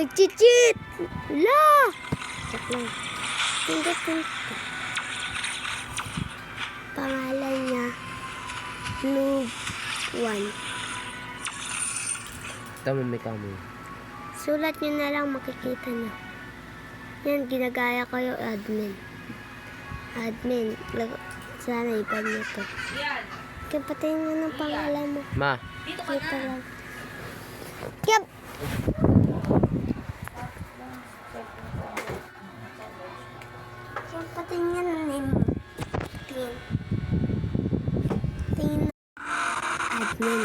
Nag-cheat! La! Check lang. Pindot. Pangalan niya, Noob 1. Tama, may kamo. Sulat niyo na lang, makikita niyo. Yan, ginagaya ko yung admin. Sana ipan niyo to. Kaya patayin mo ng pangalan mo. Ma. Kita lang. Kaya... Kaya patayin niya ng name mo. Tingin. Admin.